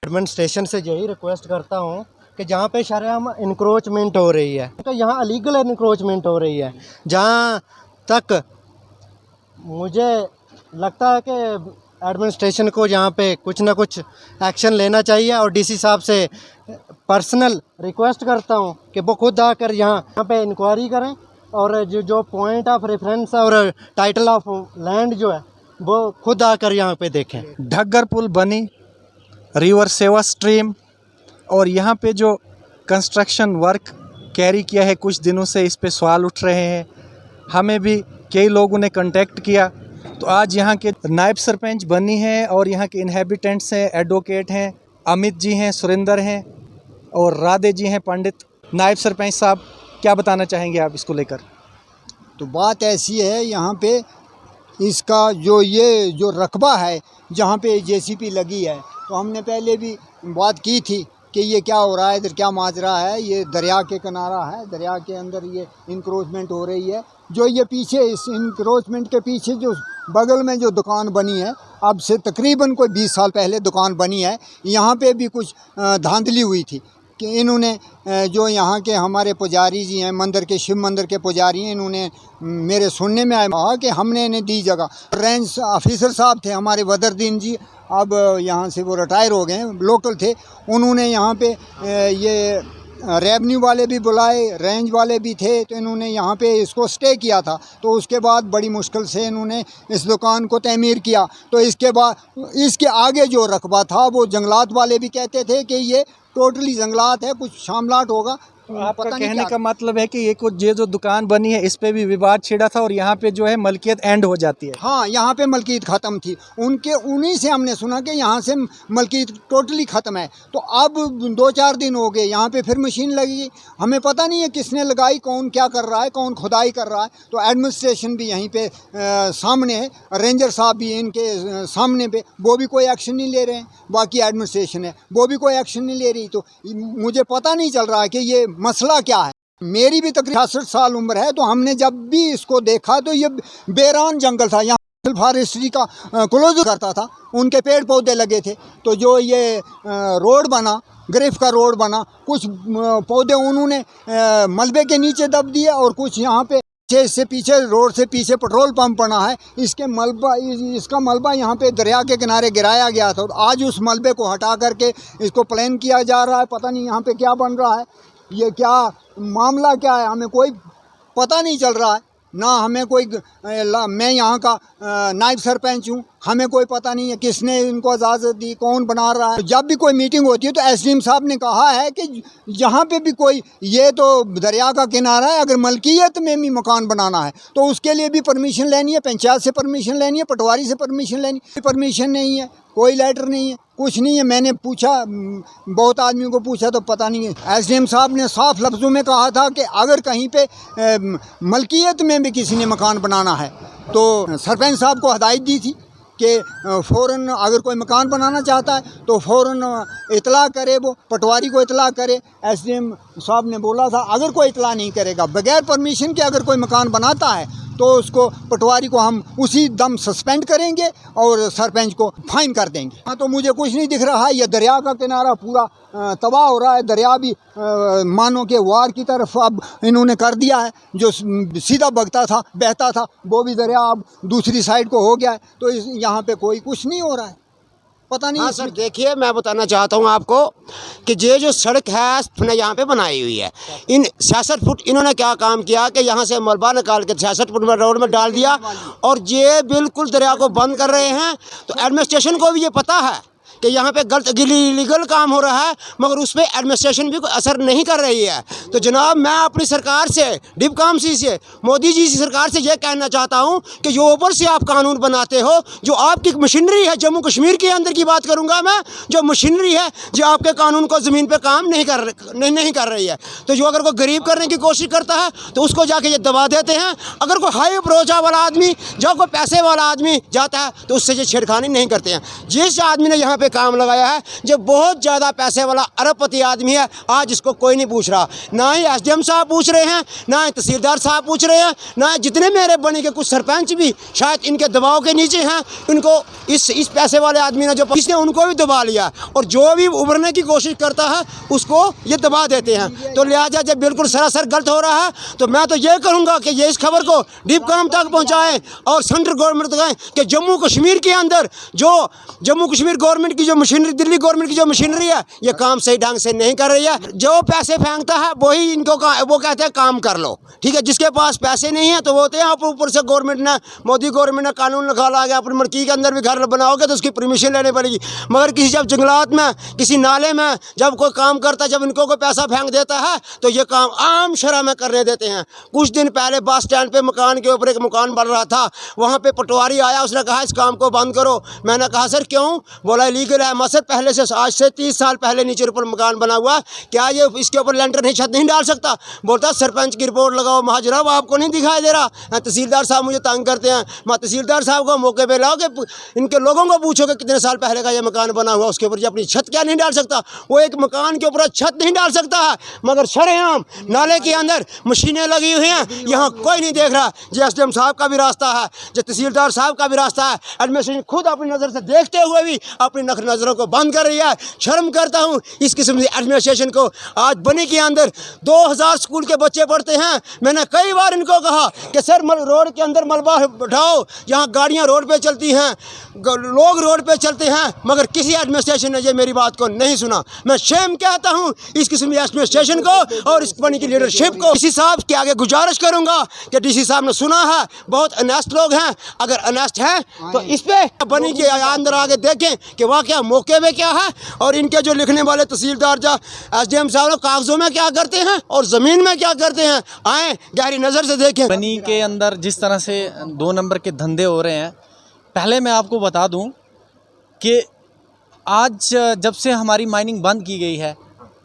Administration से यही request करता हूँ कि जहाँ पे शरेआम इंक्रोचमेंट हो रही है, तो यहाँ अलीगल इंक्रोचमेंट हो रही है, जहाँ तक मुझे लगता है कि एडमिनिस्ट्रेशन को यहाँ पे कुछ ना कुछ एक्शन लेना चाहिए। और डीसी साहब से पर्सनल रिक्वेस्ट करता हूँ कि वो खुद आकर यहाँ पे इंक्वायरी करें और जो पॉइंट ऑफ रेफरेंस और टाइटल ऑफ लैंड जो है वो खुद आकर यहाँ पे देखें। ढग्गर पुल बनी, रिवर सेवा स्ट्रीम, और यहाँ पे जो कंस्ट्रक्शन वर्क कैरी किया है, कुछ दिनों से इस पे सवाल उठ रहे हैं। हमें भी कई लोगों ने कांटेक्ट किया, तो आज यहाँ के नायब सरपंच बनी हैं और यहाँ के इनहेबिटेंट्स हैं, एडवोकेट हैं, अमित जी हैं, सुरेंद्र हैं और राधे जी हैं पंडित। नायब सरपंच साहब, क्या बताना चाहेंगे आप इसको लेकर? तो बात ऐसी है, यहाँ पे इसका जो रकबा है जहाँ पे जेसीपी लगी है, तो हमने पहले भी बात की थी कि ये क्या हो रहा है, इधर क्या माजरा है। ये दरिया के किनारा है, दरिया के अंदर ये इंक्रोचमेंट हो रही है। जो ये पीछे इस इंक्रोचमेंट के पीछे जो बगल में जो दुकान बनी है, अब से तकरीबन कोई 20 साल पहले दुकान बनी है, यहाँ पे भी कुछ धांधली हुई थी कि इन्होंने जो यहाँ के हमारे पुजारी जी हैं, मंदिर के शिव मंदिर के पुजारी हैं, इन्होंने मेरे सुनने में आया कि हमने इन्हें दी जगह। रेंज ऑफिसर साहब थे हमारे बदरुद्दीन जी, अब यहाँ से वो रिटायर हो गए, लोकल थे। उन्होंने यहाँ पे ये रेवेन्यू वाले भी बुलाए, रेंज वाले भी थे, तो इन्होंने यहाँ पे इसको स्टे किया था। तो उसके बाद बड़ी मुश्किल से इन्होंने इस दुकान को तमीर किया। तो इसके बाद इसके आगे जो रकबा था वो जंगलात वाले भी कहते थे कि ये टोटली जंगलात है, कुछ शामलाट होगा। आपका कहने का मतलब है कि ये जो दुकान बनी है इस पे भी विवाद छिड़ा था और यहाँ पे जो है मलकियत एंड हो जाती है। हाँ, यहाँ पे मलकियत ख़त्म थी उन्हीं से हमने सुना कि यहाँ से मलकियत टोटली ख़त्म है। तो अब 2-4 दिन हो गए, यहाँ पे फिर मशीन लगी, हमें पता नहीं है किसने लगाई, कौन क्या कर रहा है, कौन खुदाई कर रहा है। तो एडमिनिस्ट्रेशन भी यहीं पे सामने है, रेंजर साहब भी इनके सामने पे, वो भी कोई एक्शन नहीं ले रहे हैं। बाकी एडमिनिस्ट्रेशन है, वो भी कोई एक्शन नहीं ले रही। तो मुझे पता नहीं चल रहा है कि ये मसला क्या है। मेरी भी तकरीबन 66 साल उम्र है, तो हमने जब भी इसको देखा तो ये बेरान जंगल था। यहाँ फॉरेस्ट्री का क्लोज करता था, उनके पेड़ पौधे लगे थे। तो जो ये रोड बना, ग्रिफ का रोड बना, कुछ पौधे उन्होंने मलबे के नीचे दब दिए और कुछ यहाँ पे इससे पीछे, रोड से पीछे पेट्रोल पंप बना है, इसका मलबा यहाँ पे दरिया के किनारे गिराया गया था। आज उस मलबे को हटा करके इसको प्लान किया जा रहा है। पता नहीं यहाँ पे क्या बन रहा है, ये क्या मामला क्या है, हमें कोई पता नहीं चल रहा है। ना हमें कोई, मैं यहाँ का नायब सरपंच हूँ, हमें कोई पता नहीं है किसने इनको इजाज़त दी, कौन बना रहा है। जब भी कोई मीटिंग होती है तो एसडीएम साहब ने कहा है कि जहाँ पे भी कोई, ये तो दरिया का किनारा है, अगर मलकियत में भी मकान बनाना है तो उसके लिए भी परमिशन लेनी है, पंचायत से परमिशन लेनी है, पटवारी से परमिशन लेनी है। परमिशन नहीं है, कोई लेटर नहीं है, कुछ नहीं है। मैंने पूछा, बहुत आदमियों को पूछा तो पता नहीं है। एसडीएम साहब ने साफ लफ्ज़ों में कहा था कि अगर कहीं पे मलकियत में भी किसी ने मकान बनाना है तो सरपंच साहब को हदायत दी थी कि फ़ौरन अगर कोई मकान बनाना चाहता है तो फ़ौरन इतला करे, वो पटवारी को इतला करे। एसडीएम साहब ने बोला था अगर कोई इतला नहीं करेगा, बगैर परमिशन के अगर कोई मकान बनाता है तो उसको, पटवारी को हम उसी दम सस्पेंड करेंगे और सरपंच को फाइन कर देंगे। हाँ, तो मुझे कुछ नहीं दिख रहा है। ये दरिया का किनारा पूरा तबाह हो रहा है। दरिया भी मानो के वार की तरफ अब इन्होंने कर दिया है। जो सीधा बहता था वो भी दरिया अब दूसरी साइड को हो गया है। तो यहाँ पे कोई कुछ नहीं हो रहा है, पता नहीं। हाँ सर, देखिए मैं बताना चाहता हूँ आपको कि ये जो सड़क है यहाँ पे बनाई हुई है, इन 66 फुट इन्होंने क्या काम किया कि यहाँ से मलबा निकाल के 66 फुट में रोड में डाल दिया और ये बिल्कुल दरिया को बंद कर रहे हैं। तो एडमिनिस्ट्रेशन को भी ये पता है कि यहाँ पे गलत इलीगल काम हो रहा है, मगर उस पर एडमिनिस्ट्रेशन भी कोई असर नहीं कर रही है। तो जनाब, मैं अपनी सरकार से, डिपकाम से, मोदी जी की सरकार से ये कहना चाहता हूँ कि जो ऊपर से आप कानून बनाते हो, जो आपकी मशीनरी है, जम्मू कश्मीर के अंदर की बात करूँगा मैं, जो मशीनरी है जो आपके कानून को ज़मीन पर काम नहीं कर रही है। तो जो अगर कोई गरीब करने की कोशिश करता है तो उसको जाके ये दबा देते हैं। अगर कोई हाई प्रोजा वाला आदमी, जब कोई पैसे वाला आदमी जाता है तो उससे ये छेड़खानी नहीं करते हैं। जिस आदमी ने यहाँ पे काम लगाया है, जो बहुत ज़्यादा पैसे वाला अरबपति आदमी है, आज इसको कोई नहीं पूछ रहा। ना ही एसडीएम साहब पूछ रहे हैं, ना ही तहसीलदार साहब पूछ रहे हैं, ना ही जितने मेरे बनी के कुछ सरपंच भी शायद इनके दबाव के नीचे हैं। उनको इस पैसे वाले आदमी ने जो इसने उनको भी दबा लिया, और जो भी उभरने की कोशिश करता है उसको ये दबा देते हैं। तो लिहाजा जब बिल्कुल सरासर गलत हो रहा है, तो मैं तो ये करूँगा कि ये इस खबर को डीप काम तक पहुँचाएँ और सेंट्रल गवर्नमेंट तक कहें कि जम्मू कश्मीर के अंदर जो जम्मू कश्मीर गवर्नमेंट की जो मशीनरी, दिल्ली गवर्नमेंट की जो मशीनरी है, ये काम सही ढंग से नहीं कर रही है। जो पैसे फेंकता है वही इनको वो कहते हैं काम कर लो, ठीक है। जिसके पास पैसे नहीं है तो वो होते हैं ऊपर से गवर्नमेंट ने, मोदी गवर्नमेंट ने कानून निकाला गया, अपनी मलकी के अंदर भी घर बनाओगे तो उसकी परमिशन लेनी पड़ेगी। मगर किसी जब जंगलात में, किसी नाले में जब कोई काम करता है, जब इनको कोई पैसा फेंक देता है तो ये काम आम शरह में करने देते हैं। कुछ दिन पहले बस स्टैंड पे मकान के ऊपर एक मकान बन रहा था, वहाँ पे पटवारी आया, उसने कहा इस काम को बंद करो। मैंने कहा सर क्यों? बोला इलीगल है। मैं सर पहले से, आज से 30 साल पहले नीचे ऊपर मकान बना हुआ, क्या ये इसके ऊपर लेंटर नहीं, छत नहीं डाल सकता? बोलता सरपंच की रिपोर्ट लगाओ। महाजनाब आपको नहीं दिखाई दे रहा? तहसीलदार साहब मुझे तंग करते हैं। मैं तहसीलदार साहब को मौके पे लाओ कि इनके लोगों को पूछो कि कितने साल पहले का ये मकान बना हुआ, उसके ऊपर ये अपनी छत क्या नहीं डाल सकता? वो एक मकान के ऊपर छत नहीं डाल सकता है, मगर शरेआम नाले के अंदर मशीनें लगी हुई हैं, यहाँ कोई नहीं देख रहा। जी एसडीएम साहब का भी रास्ता है, जो तहसीलदार साहब का भी रास्ता है। एडमिनिस्ट्रेशन खुद अपनी नज़र से देखते हुए भी अपनी नज़रों को बंद कर रही है। शर्म करता हूँ इस किस्म की एडमिनिस्ट्रेशन को। आज बनी के अंदर 2000 स्कूल के बच्चे पढ़ते हैं। मैंने कई बार इनको कहा कि सर रोड के अंदर मलबा उठाओ, यहाँ गाड़ियाँ रोड पे चलती हैं, लोग रोड पे चलते हैं, मगर किसी एडमिनिस्ट्रेशन ने ये मेरी बात को नहीं सुना। मैं शेम कहता हूँ इस किस्म की एडमिनिस्ट्रेशन को और इस बनी की लीडरशिप को। डीसी साहब के आगे गुजारिश करूँगा कि डीसी साहब ने सुना है, बहुत अनेस्ट लोग हैं, अगर अनेस्ट हैं तो इस पे बनी के अंदर आगे देखें कि वाकया मौके में क्या है, और इनके जो लिखने वाले तहसीलदार या एसडीएम साहब लोग कागजों में क्या करते हैं और ज़मीन में क्या करते हैं, आए गहरी नज़र से देखें। बनी के अंदर जिस तरह से 2 नंबर के धंधे हो रहे हैं, पहले मैं आपको बता दूं कि आज जब से हमारी माइनिंग बंद की गई है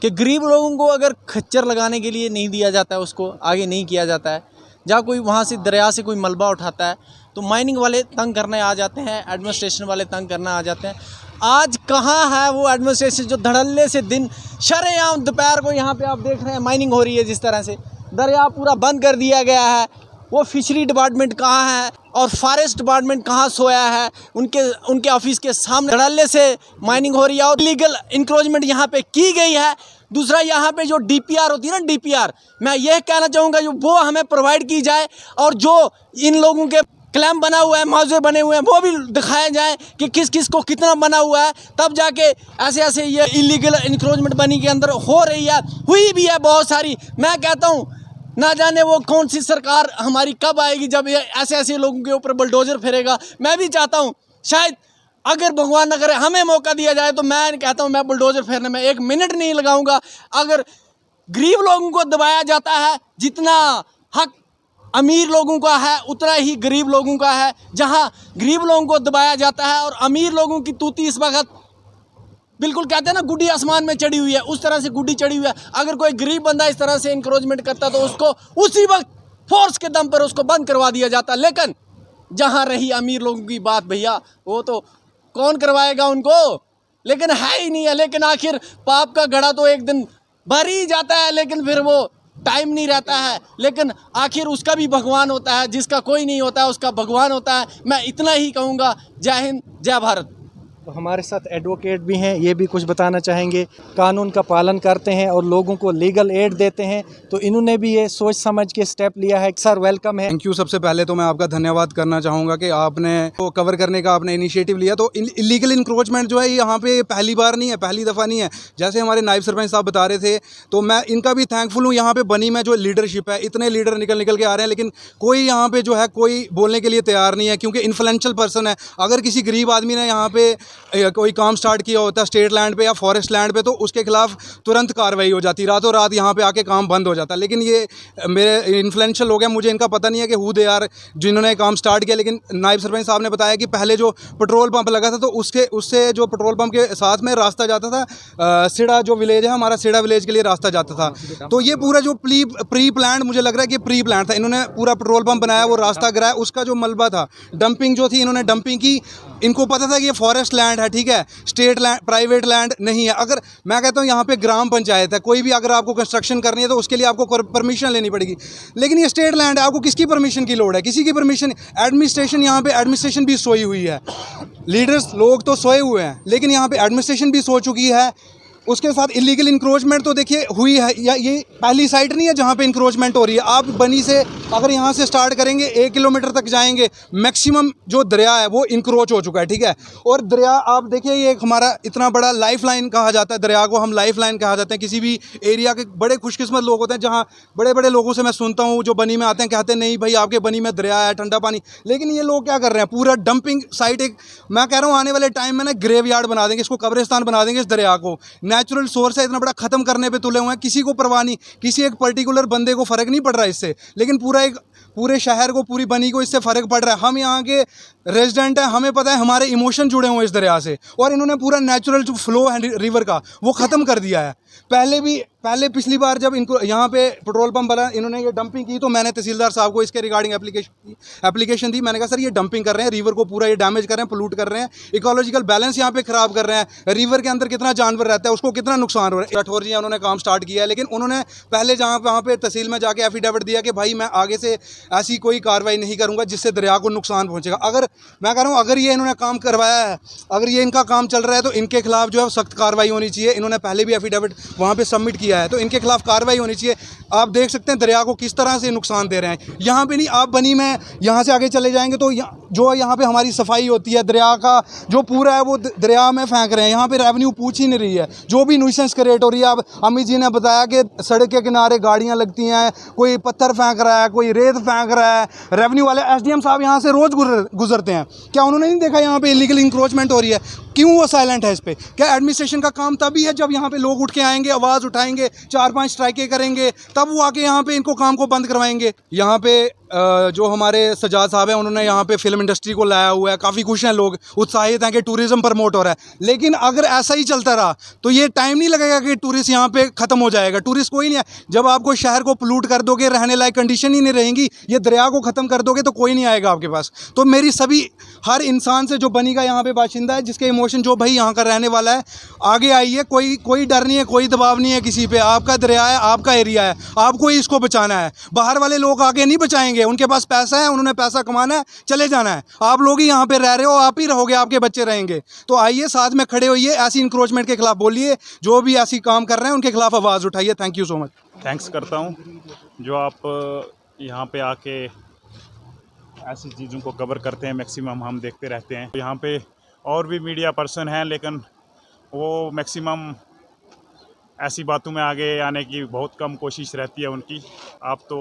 कि गरीब लोगों को अगर खच्चर लगाने के लिए नहीं दिया जाता है, उसको आगे नहीं किया जाता है। जहाँ कोई वहाँ से दरिया से कोई मलबा उठाता है तो माइनिंग वाले तंग करने आ जाते हैं, एडमिनिस्ट्रेशन वाले तंग करना आ जाते हैं। आज कहाँ है वो एडमिनिस्ट्रेशन जो धड़ल्ले से दिन शरेआम दोपहर को यहाँ पे आप देख रहे हैं माइनिंग हो रही है, जिस तरह से दरिया पूरा बंद कर दिया गया है। वो फिशरी डिपार्टमेंट कहाँ है और फॉरेस्ट डिपार्टमेंट कहाँ सोया है? उनके ऑफिस के सामने धड़ल्ले से माइनिंग हो रही है और लीगल इंक्रोचमेंट यहाँ पे की गई है। दूसरा, यहाँ पे जो डीपीआर होती है ना, डीपीआर, मैं यह कहना चाहूँगा जो वो हमें प्रोवाइड की जाए, और जो इन लोगों के क्लेम बना हुआ है, मौजे बने हुए हैं, वो भी दिखाया जाए कि किस किस को कितना बना हुआ है। तब जाके ऐसे ये इलीगल इंक्रोचमेंट बनी के अंदर हो रही है, हुई भी है बहुत सारी। मैं कहता हूँ ना जाने वो कौन सी सरकार हमारी कब आएगी जब ये ऐसे लोगों के ऊपर बुलडोजर फिरेगा। मैं भी चाहता हूँ शायद अगर भगवान न करे हमें मौका दिया जाए तो मैं कहता हूँ मैं बुलडोजर फेरने में 1 मिनट नहीं लगाऊंगा। अगर गरीब लोगों को दबाया जाता है, जितना हक अमीर लोगों का है उतना ही गरीब लोगों का है। जहाँ गरीब लोगों को दबाया जाता है और अमीर लोगों की तूती इस वक्त बिल्कुल कहते हैं ना गुड्डी आसमान में चढ़ी हुई है, उस तरह से गुड्डी चढ़ी हुई है। अगर कोई गरीब बंदा इस तरह से इंक्रोचमेंट करता तो उसको उसी वक्त फोर्स के दम पर उसको बंद करवा दिया जाता। लेकिन जहाँ रही अमीर लोगों की बात, भैया वो तो कौन करवाएगा उनको, लेकिन है ही नहीं है। लेकिन आखिर पाप का घड़ा तो एक दिन भर ही जाता है, लेकिन फिर वो टाइम नहीं रहता है। लेकिन आखिर उसका भी भगवान होता है, जिसका कोई नहीं होता है उसका भगवान होता है। मैं इतना ही कहूँगा। जय हिंद, जय भारत। तो हमारे साथ एडवोकेट भी हैं, ये भी कुछ बताना चाहेंगे। कानून का पालन करते हैं और लोगों को लीगल एड देते हैं, तो इन्होंने भी ये सोच समझ के स्टेप लिया है। सर वेलकम है। Thank you. सबसे पहले तो मैं आपका धन्यवाद करना चाहूँगा कि आपने वो कवर करने का आपने इनिशिएटिव लिया। तो इलीगल इंक्रोचमेंट जो है यहाँ पे पहली बार नहीं है, पहली दफ़ा नहीं है। जैसे हमारे नायब सरपंच साहब बता रहे थे, तो मैं इनका भी थैंकफुल हूँ। यहाँ पे बनी में जो लीडरशिप है, इतने लीडर निकल के आ रहे हैं, लेकिन कोई यहाँ पे जो है कोई बोलने के लिए तैयार नहीं है, क्योंकि इन्फ्लुएंशियल पर्सन है। अगर किसी गरीब आदमी ने यहाँ पे कोई काम स्टार्ट किया होता है स्टेट लैंड पे या फॉरेस्ट लैंड पे, तो उसके खिलाफ तुरंत कार्रवाई हो जाती, रातों रात यहाँ पे आके काम बंद हो जाता। लेकिन ये मेरे इन्फ्लुएंशियल लोग हैं, मुझे इनका पता नहीं है कि हु दे आर जिन्होंने काम स्टार्ट किया। लेकिन नायब सरपंच साहब ने बताया कि पहले जो पेट्रोल पंप लगा था, तो उससे जो पेट्रोल पंप के साथ में रास्ता जाता था, सिड़ा जो विलेज है हमारा, सिड़ा विलेज के लिए रास्ता जाता था। तो ये पूरा जो प्री प्लान, मुझे लग रहा है कि प्री प्लान था। इन्होंने पूरा पेट्रोल पंप बनाया, वो रास्ता गिराया, उसका जो मलबा था, डंपिंग जो थी, इन्होंने डंपिंग की। इनको पता था कि ये फॉरेस्ट लैंड है, ठीक है, स्टेट लैंड, प्राइवेट लैंड नहीं है। अगर मैं कहता हूँ यहाँ पे ग्राम पंचायत है, कोई भी अगर आपको कंस्ट्रक्शन करनी है तो उसके लिए आपको परमिशन लेनी पड़ेगी, लेकिन ये स्टेट लैंड है, आपको किसकी परमिशन की लोड़ है? किसी की परमिशन, एडमिनिस्ट्रेशन, यहाँ पे एडमिनिस्ट्रेशन भी सोई हुई है, लीडर्स लोग तो सोए हुए हैं, लेकिन यहाँ पे एडमिनिस्ट्रेशन भी सो चुकी है। उसके साथ इलीगल इंक्रोचमेंट तो देखिए हुई है, या ये पहली साइट नहीं है जहाँ पे इंक्रोचमेंट हो रही है। आप बनी से अगर यहाँ से स्टार्ट करेंगे 1 किलोमीटर तक जाएंगे, मैक्सिमम जो दरिया है वो इंक्रोच हो चुका है, ठीक है। और दरिया आप देखिए, ये एक हमारा इतना बड़ा लाइफ लाइन कहा जाता है, दरिया को हम लाइफ लाइन कहा जाते हैं। किसी भी एरिया के बड़े खुशकिस्मत लोग होते हैं, जहाँ बड़े बड़े लोगों से मैं सुनता हूँ जो बनी में आते हैं, कहते हैं नहीं भाई आपके बनी में दरिया है, ठंडा पानी, लेकिन ये लोग क्या कर रहे हैं, पूरा डंपिंग साइट, एक मैं कह रहा हूँ आने वाले टाइम में ना ग्रेव यार्ड बना देंगे, इसको कब्रिस्तान बना देंगे इस दरिया को। नेचुरल सोर्स है, इतना बड़ा ख़त्म करने पे तुले हुए हैं, किसी को परवाह नहीं, किसी एक पर्टिकुलर बंदे को फ़र्क नहीं पड़ रहा इससे, लेकिन पूरे शहर को, पूरी बनी को इससे फ़र्क पड़ रहा है। हम यहाँ के रेजिडेंट हैं, हमें पता है, हमारे इमोशन जुड़े हुए हैं इस दरिया से, और इन्होंने पूरा नेचुरल जो फ्लो है रिवर का वो ख़त्म कर दिया है। पहले पिछली बार जब इनको यहाँ पे पेट्रोल पंप वाला इन्होंने ये डंपिंग की, तो मैंने तहसीलदार साहब को इसके रिगार्डिंग एप्लीकेशन दी। मैंने कहा सर ये डंपिंग कर रहे हैं, रिवर को पूरा ये डैमेज कर रहे हैं, पोल्यूट कर रहे हैं, इकोलॉजिकल बैलेंस यहाँ पे ख़राब कर रहे हैं, रिवर के अंदर कितना जानवर रहता है उसको कितना नुकसान हो रहा है। राठौर जी उन्होंने काम स्टार्ट किया है, लेकिन उन्होंने पहले वहाँ पे तहसील में जाके एफिडेविट दिया कि भाई मैं आगे से ऐसी कोई कार्रवाई नहीं करूँगा जिससे दरिया को नुकसान पहुँचेगा। अगर मैं कह रहा हूँ अगर ये इन्होंने काम करवाया है, अगर ये इनका काम चल रहा है, तो इनके खिलाफ जो है सख्त कार्रवाई होनी चाहिए। इन्होंने पहले भी एफिडेविट वहाँ पे सबमिट किया है, तो इनके खिलाफ कार्रवाई होनी चाहिए। आप देख सकते हैं दरिया को किस तरह से नुकसान दे रहे हैं। यहाँ पे नहीं, आप बनी में यहाँ से आगे चले जाएंगे तो जो यहाँ पे हमारी सफाई होती है, दरिया का जो पूरा है वो दरिया में फेंक रहे हैं। यहाँ पे रेवेन्यू पूछ ही नहीं रही है, जो भी न्यूसेंस क्रिएट हो रही है। अब अमित जी ने बताया कि सड़क के किनारे गाड़ियाँ लगती हैं, कोई पत्थर फेंक रहा है, कोई रेत फेंक रहा है, रेवेन्यू वाले एसडीएम साहब यहाँ से रोज़ गुजरते हैं, क्या उन्होंने नहीं देखा यहाँ पे इलीगल इंक्रोचमेंट हो रही है? क्यों वो साइलेंट है इस पे? क्या एडमिनिस्ट्रेशन का काम तभी है जब यहाँ पे लोग उठ के आएंगे, आवाज़ उठाएंगे, 4-5 स्ट्राइकें करेंगे, तब वो आके यहाँ पे इनको काम को बंद करवाएंगे? यहाँ पे जो हमारे सजाद साहब हैं उन्होंने यहाँ पे फिल्म इंडस्ट्री को लाया हुआ है, काफ़ी खुश हैं लोग, उत्साहित हैं कि टूरिज़्म प्रमोट हो रहा है। लेकिन अगर ऐसा ही चलता रहा तो ये टाइम नहीं लगेगा कि टूरिस्ट यहाँ पे ख़त्म हो जाएगा। टूरिस्ट कोई नहीं है। जब आपको शहर को पोल्यूट कर दोगे, रहने लायक कंडीशन ही नहीं रहेंगी, ये दरिया को ख़त्म कर दोगे तो कोई नहीं आएगा आपके पास। तो मेरी सभी हर इंसान से जो बनी का यहाँ पे बाशिंदा है, जिसके इमोशन जो भाई यहाँ का रहने वाला है, आगे आइए। कोई डर नहीं है, कोई दबाव नहीं है किसी पे। आपका दरिया है, आपका एरिया है, आपको ही इसको बचाना है। बाहर वाले लोग आगे नहीं बचाएंगे, उनके पास पैसा है, उन्होंने पैसा कमाना है, चले जाना है। आप लोग ही यहाँ पे रह रहे हो, आप ही रहोगे, आपके बच्चे रहेंगे। तो आइए साथ में खड़े होइए, ऐसी इंक्रोचमेंट के खिलाफ बोलिए, जो भी ऐसी काम कर रहे हैं उनके खिलाफ आवाज़ उठाइए। Thank you so much. Thanks करता हूँ जो आप यहाँ पे आके ऐसी चीज़ों को कवर करते हैं। मैक्सिमम हम देखते रहते हैं यहाँ पे और भी मीडिया पर्सन हैं, लेकिन वो मैक्सिमम ऐसी बातों में आगे आने की बहुत कम कोशिश रहती है उनकी। आप तो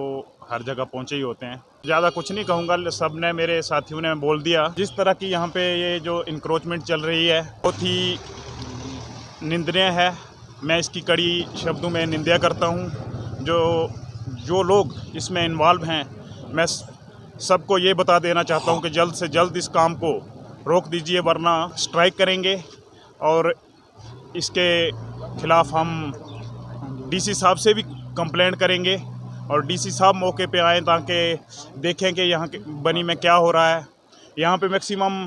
हर जगह पहुँचे ही होते हैं। ज़्यादा कुछ नहीं कहूँगा, सब ने, मेरे साथियों ने बोल दिया। जिस तरह की यहाँ पे ये जो इंक्रोचमेंट चल रही है बहुत ही निंदनीय है। मैं इसकी कड़ी शब्दों में निंदा करता हूँ। जो लोग इसमें इन्वॉल्व हैं, मैं सबको ये बता देना चाहता हूँ कि जल्द से जल्द इस काम को रोक दीजिए, वरना स्ट्राइक करेंगे। और इसके खिलाफ हम डीसी साहब से भी कंप्लेंट करेंगे, और डीसी साहब मौके पे आएँ ताकि देखें कि यहाँ के बनी में क्या हो रहा है। यहाँ पे मैक्सिमम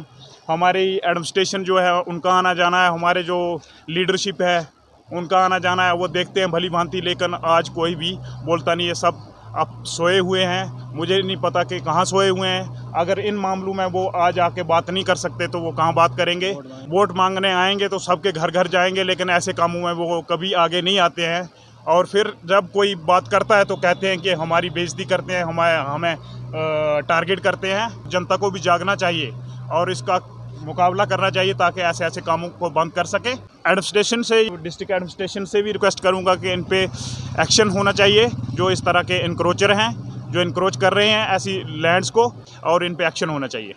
हमारी एडमिनिस्ट्रेशन जो है उनका आना जाना है, हमारे जो लीडरशिप है उनका आना जाना है, वो देखते हैं भली भांति, लेकिन आज कोई भी बोलता नहीं है। सब अब सोए हुए हैं। मुझे नहीं पता कि कहाँ सोए हुए हैं। अगर इन मामलों में वो आज आके बात नहीं कर सकते तो वो कहाँ बात करेंगे? वोट मांगने आएंगे तो सबके घर घर जाएंगे, लेकिन ऐसे कामों में वो कभी आगे नहीं आते हैं। और फिर जब कोई बात करता है तो कहते हैं कि हमारी बेइज्जती करते हैं, हमें टारगेट करते हैं। जनता को भी जागना चाहिए और इसका मुकाबला करना चाहिए ताकि ऐसे ऐसे कामों को बंद कर सके। एडमिनिस्ट्रेशन से, डिस्ट्रिक्ट एडमिनिस्ट्रेशन से भी रिक्वेस्ट करूंगा कि इन पे एक्शन होना चाहिए। जो इस तरह के इंक्रोचर हैं, जो इंक्रोच कर रहे हैं ऐसी लैंड्स को, और इन पे एक्शन होना चाहिए।